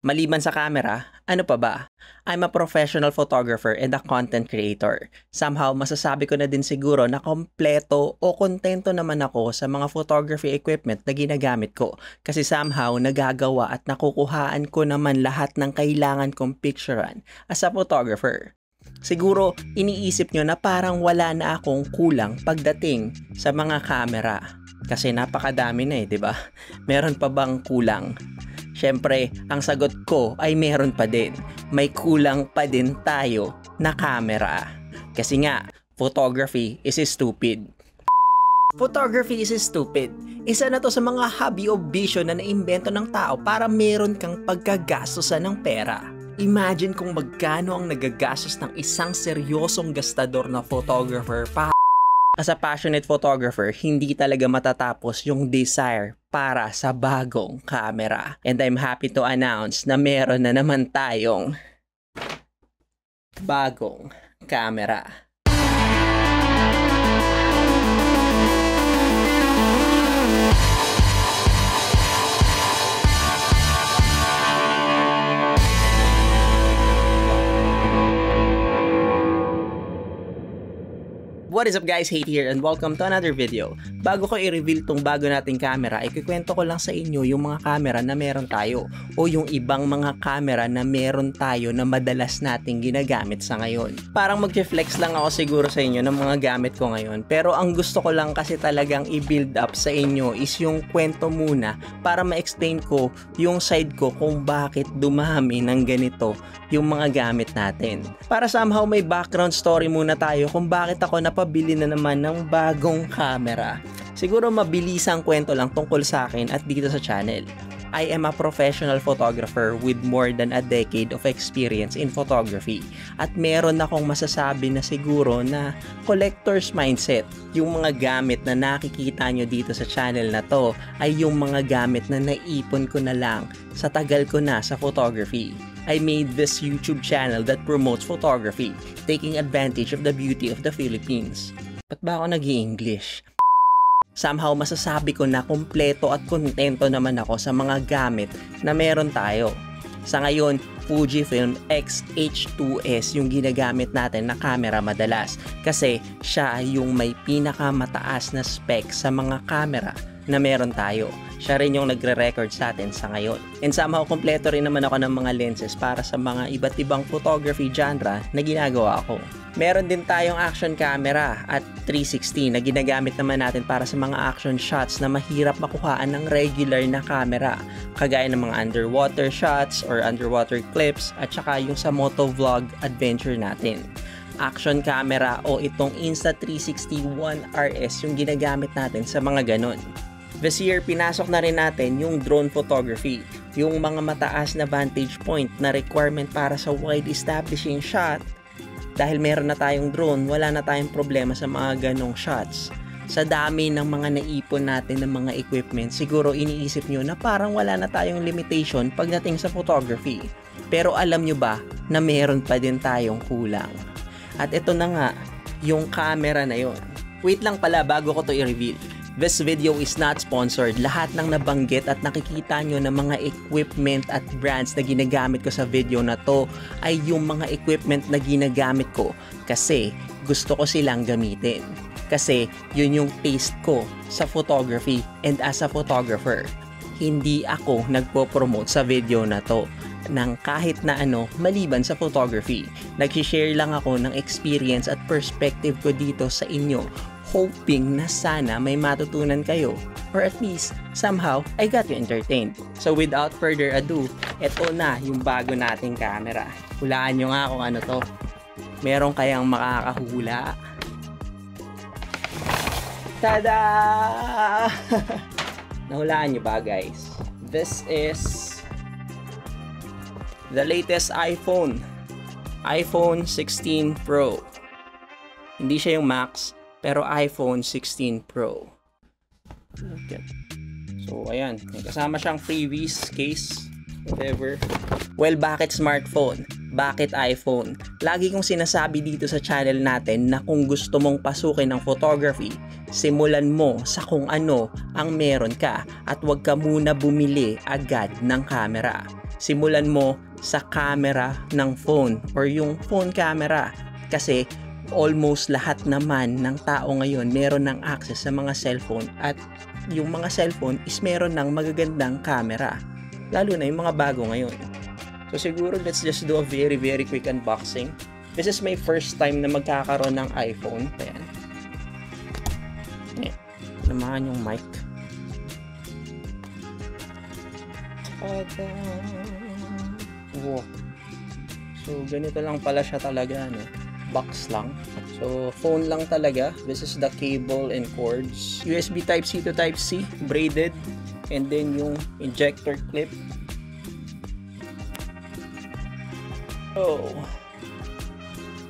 Maliban sa camera, ano pa ba? I'm a professional photographer and a content creator. Somehow, masasabi ko na din siguro na kompleto o kontento naman ako sa mga photography equipment na ginagamit ko. Kasi somehow, nagagawa at nakukuhaan ko naman lahat ng kailangan kong picturean as a photographer. Siguro, iniisip nyo na parang wala na akong kulang pagdating sa mga camera. Kasi napakadami na di ba? Meron pa bang kulang? Siyempre, ang sagot ko ay meron pa din. May kulang pa din tayo na camera. Kasi nga, photography is stupid. Photography is stupid. Isa na to sa mga hobby o vision na naimbento ng tao para meron kang pagkagastosan ng pera. Imagine kung magkano ang nagagastos ng isang seryosong gastador na photographer para as a passionate photographer, hindi talaga matatapos yung desire para sa bagong camera. And I'm happy to announce na meron na naman tayong bagong camera. What is up guys, Hate here and welcome to another video. Bago ko i-reveal tong bago nating camera, ikikwento ko lang sa inyo yung mga camera na meron tayo o yung ibang mga camera na meron tayo na madalas nating ginagamit sa ngayon. Parang mag-flex lang ako siguro sa inyo ng mga gamit ko ngayon, pero ang gusto ko lang kasi talagang i-build up sa inyo is yung kwento muna para ma-explain ko yung side ko kung bakit dumami ng ganito yung mga gamit natin. Para somehow may background story muna tayo kung bakit ako napabili na naman ng bagong camera. Siguro mabilisang kwento lang tungkol sa akin at dito sa channel. I am a professional photographer with more than a decade of experience in photography. At meron akong masasabi na siguro na collector's mindset. Yung mga gamit na nakikita nyo dito sa channel na to ay yung mga gamit na naipon ko na lang sa tagal ko na sa photography. I made this YouTube channel that promotes photography, taking advantage of the beauty of the Philippines. Ba't ba ako nag-i-English? Somehow masasabi ko na kompleto at kontento naman ako sa mga gamit na meron tayo. Sa ngayon, Fujifilm X-H2S yung ginagamit natin na camera madalas kasi siya yung may pinakamataas na spec sa mga camera na meron tayo. Siya rin yung nagre-record sa atin sa ngayon. And somehow, kompleto rin naman ako ng mga lenses para sa mga iba't ibang photography genre na ginagawa ko. Meron din tayong action camera at 360 na ginagamit naman natin para sa mga action shots na mahirap makuhaan ng regular na camera. Kagaya ng mga underwater shots or underwater clips at saka yung sa motovlog adventure natin. Action camera o itong Insta360 ONE RS yung ginagamit natin sa mga ganon. This year, pinasok na rin natin yung drone photography, yung mga mataas na vantage point na requirement para sa wide establishing shot. Dahil meron na tayong drone, wala na tayong problema sa mga ganong shots. Sa dami ng mga naipon natin ng mga equipment, siguro iniisip nyo na parang wala na tayong limitation pagdating sa photography. Pero alam nyo ba na meron pa din tayong kulang? At ito na nga, yung camera na yon. Wait lang pala bago ko to i-reveal. This video is not sponsored. Lahat ng nabanggit at nakikita nyo ng mga equipment at brands na ginagamit ko sa video na to ay yung mga equipment na ginagamit ko kasi gusto ko silang gamitin. Kasi yun yung taste ko sa photography and as a photographer. Hindi ako nagpo-promote sa video na to ng kahit na ano maliban sa photography. Nag-share lang ako ng experience at perspective ko dito sa inyo, hoping na sana may matutunan kayo or at least somehow I got you entertained. So without further ado, eto na yung bago nating camera. Hulaan nyo nga kung ano to. Meron kayang makakahula? Tada! Nahulaan nyo ba guys? This is the latest iPhone 16 Pro. Hindi siya yung Max, pero iPhone 16 Pro. Okay. So, ayan. May kasama siyang freebies, case, whatever. Well, bakit smartphone? Bakit iPhone? Lagi kong sinasabi dito sa channel natin na kung gusto mong pasukin ng photography, simulan mo sa kung ano ang meron ka at huwag ka muna bumili agad ng camera. simulan mo sa camera ng phone or yung phone camera. Kasi almost lahat naman ng tao ngayon meron ng access sa mga cellphone at yung mga cellphone is meron ng magagandang camera. Lalo na yung mga bago ngayon. So siguro let's just do a very quick unboxing. This is my first time na magkakaroon ng iPhone. Ayan. Ayan. Samahan yung mic. Wow. So ganito lang pala siya talaga, no? Box lang. So phone lang talaga. This is the cable and cords. USB Type-C to Type-C, braided, and then yung ejector clip. Oh.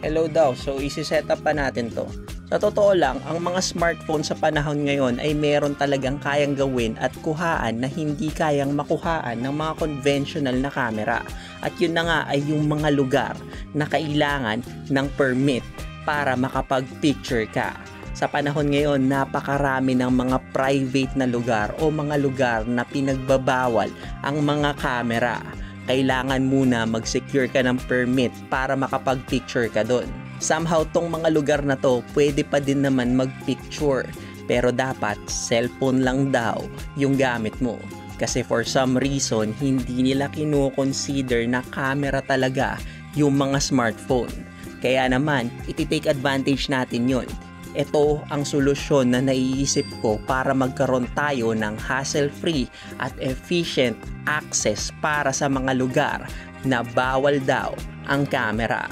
Hello daw. So isi-set up pa natin 'to. Sa totoo lang, ang mga smartphone sa panahon ngayon ay meron talagang kayang gawin at kuhaan na hindi kayang makuhaan ng mga conventional na camera. At yun na nga ay yung mga lugar na kailangan ng permit para makapag-picture ka. Sa panahon ngayon, napakarami ng mga private na lugar o mga lugar na pinagbabawal ang mga camera. Kailangan muna mag-secure ka ng permit para makapag-picture ka doon. Somehow tong mga lugar na to pwede pa din naman mag-picture, pero dapat cellphone lang daw yung gamit mo. Kasi for some reason hindi nila kino-consider na camera talaga yung mga smartphone. Kaya naman iti-take advantage natin yon. Ito ang solusyon na naiisip ko para magkaroon tayo ng hassle-free at efficient access para sa mga lugar na bawal daw ang camera.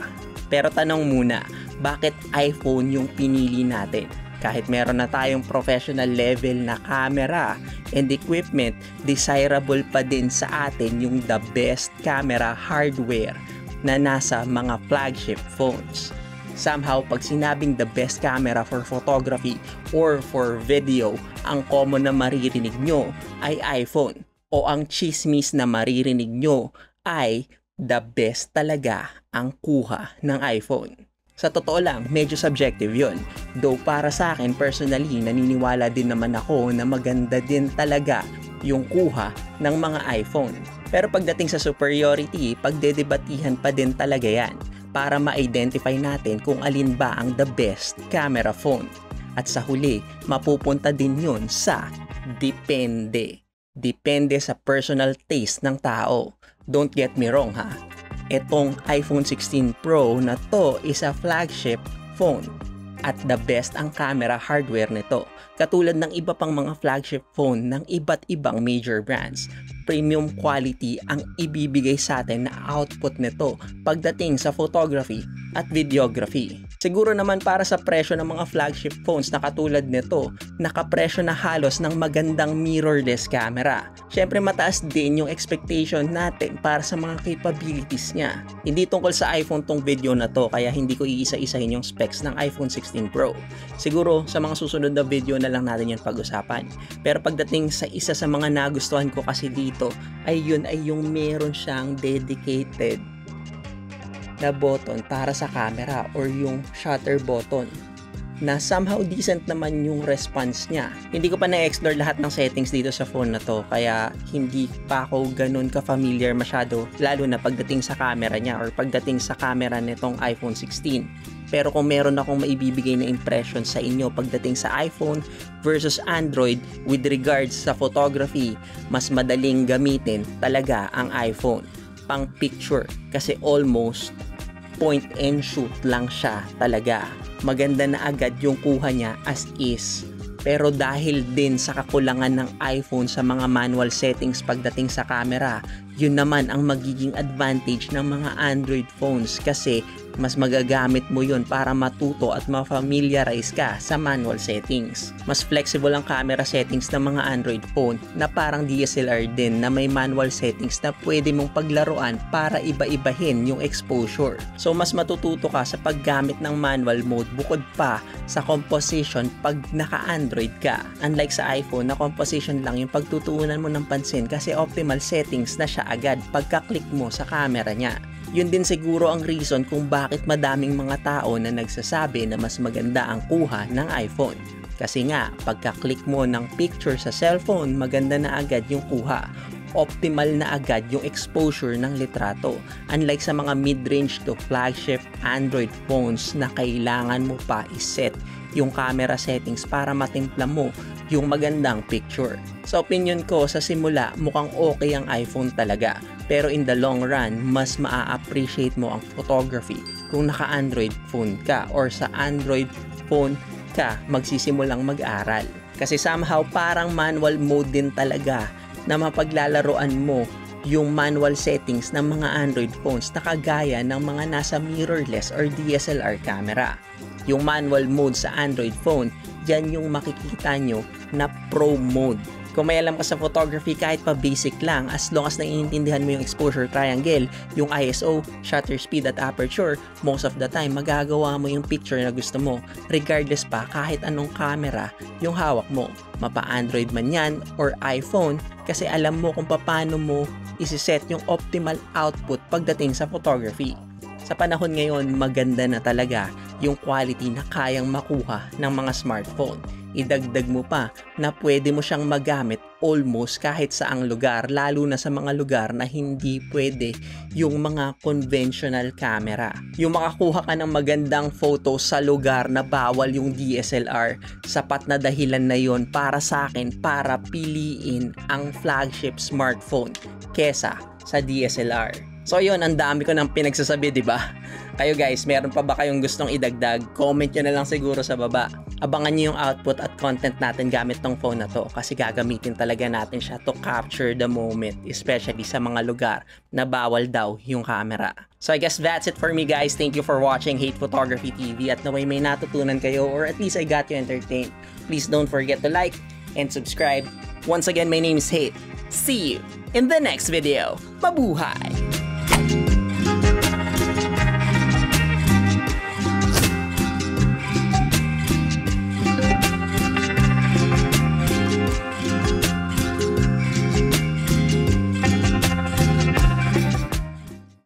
Pero tanong muna, bakit iPhone yung pinili natin? Kahit meron na tayong professional level na camera and equipment, desirable pa din sa atin yung the best camera hardware na nasa mga flagship phones. Somehow, pag sinabing the best camera for photography or for video, ang common na maririnig nyo ay iPhone. O ang chismis na maririnig nyo ay the best talaga ang kuha ng iPhone. Sa totoo lang, medyo subjective yun. Though para sa akin, personally, naniniwala din naman ako na maganda din talaga yung kuha ng mga iPhone. Pero pagdating sa superiority, pagdedebatihan pa din talaga yan para ma-identify natin kung alin ba ang the best camera phone. At sa huli, mapupunta din yun sa depende. Depende sa personal taste ng tao. Don't get me wrong ha. Etong iPhone 16 Pro na to is a flagship phone at the best ang camera hardware nito. Katulad ng iba pang mga flagship phone ng iba't ibang major brands. Premium quality ang ibibigay sa atin na output nito pagdating sa photography at videography. Siguro naman para sa presyo ng mga flagship phones na katulad nito, nakapresyo na halos ng magandang mirrorless camera. Syempre mataas din yung expectation natin para sa mga capabilities niya. Hindi tungkol sa iPhone tong video na to, kaya hindi ko iisa-isahin yung specs ng iPhone 16 Pro. Siguro sa mga susunod na video na lang natin yung pag-usapan. Pero pagdating sa isa sa mga nagustuhan ko kasi dito, ay yun ay yung meron siyang dedicated na button para sa camera or yung shutter button na somehow decent naman yung response niya. Hindi ko pa na-explore lahat ng settings dito sa phone na to, kaya hindi pa ako ganun ka-familiar masyado, lalo na pagdating sa camera niya or pagdating sa camera nitong iPhone 16. Pero kung meron akong maibibigay na impression sa inyo pagdating sa iPhone versus Android with regards sa photography, mas madaling gamitin talaga ang iPhone pang picture kasi almost point and shoot lang siya talaga. Maganda na agad yung kuha niya as is. Pero dahil din sa kakulangan ng iPhone sa mga manual settings pagdating sa camera, yun naman ang magiging advantage ng mga Android phones kasi mas magagamit mo yun para matuto at ma-familiarize ka sa manual settings. Mas flexible ang camera settings ng mga Android phone na parang DSLR din na may manual settings na pwede mong paglaruan para iba-ibahin yung exposure. So mas matututo ka sa paggamit ng manual mode bukod pa sa composition pag naka-Android ka. Unlike sa iPhone na composition lang yung pagtutuunan mo ng pansin kasi optimal settings na siya agad pagka-click mo sa camera niya. Yun din siguro ang reason kung bakit madaming mga tao na nagsasabi na mas maganda ang kuha ng iPhone. Kasi nga, pagka-click mo ng picture sa cellphone, maganda na agad yung kuha. optimal na agad yung exposure ng litrato. Unlike sa mga mid-range to flagship Android phones na kailangan mo pa iset yung camera settings para matimpla mo yung magandang picture. Sa opinion ko, sa simula mukhang okay ang iPhone talaga, pero in the long run, mas maa-appreciate mo ang photography kung naka-Android phone ka or sa Android phone ka magsisimulang mag-aral. Kasi somehow parang manual mode din talaga na mapaglalaroan mo yung manual settings ng mga Android phones na kagaya ng mga nasa mirrorless or DSLR camera. Yung manual mode sa Android phone, yan yung makikita nyo na pro mode. Kung may alam ka sa photography, kahit pa basic lang, as long as naiintindihan mo yung exposure triangle, yung ISO, shutter speed at aperture, most of the time magagawa mo yung picture na gusto mo, regardless pa kahit anong camera yung hawak mo. Mapa Android man yan or iPhone, kasi alam mo kung paano mo isiset yung optimal output pagdating sa photography. Sa panahon ngayon, maganda na talaga yung quality na kayang makuha ng mga smartphone. Idagdag mo pa na pwede mo siyang magamit almost kahit saang lugar, lalo na sa mga lugar na hindi pwede yung mga conventional camera. Yung makakuha ka ng magandang photo sa lugar na bawal yung DSLR, sapat na dahilan na yon para sa akin para piliin ang flagship smartphone kesa sa DSLR. So yun, ang dami ko nang pinagsasabi, di ba? Kayo guys, meron pa ba kayong gustong idagdag? Comment nyo na lang siguro sa baba. Abangan nyo yung output at content natin gamit tong phone na to kasi gagamitin talaga natin siya to capture the moment, especially sa mga lugar na bawal daw yung camera. So I guess that's it for me guys. Thank you for watching Hate Photography TV at naway may natutunan kayo or at least I got you entertained. Please don't forget to like and subscribe. Once again, my name is Hate. See you in the next video. Mabuhay!